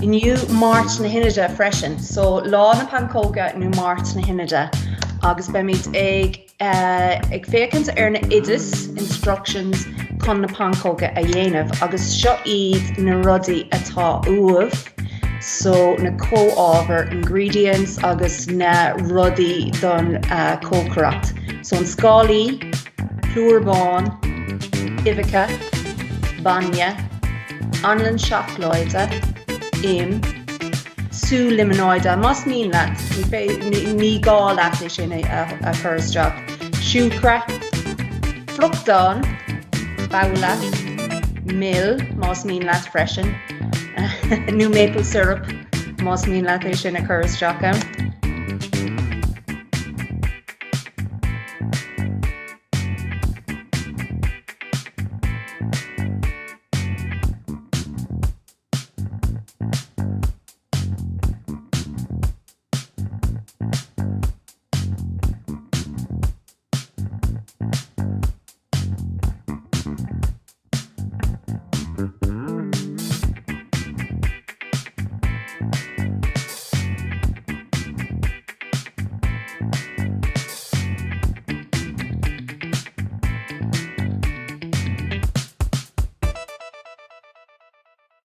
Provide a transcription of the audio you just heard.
Inniu Máirt na hInide freisin. So lá na Pancóga Inniu Máirt na hInide. Agus bemid ag fécant na idas instructions chun na Pancóga a dhéanamh. Agus seo iad na rudaí atá uamh. So na co-ábhar ingredients agus na rudaí don cócracht. So an scálaí, plúrbáin, ivica, banya, anlan h-oideas, sú limonóide, más ní leat, ní gá leat é sin a chuirsteach. Siúcra, fruchtán, baula, mill, más ní leat freisin, new maple syrup, más ní leat é sin a chuirsteach.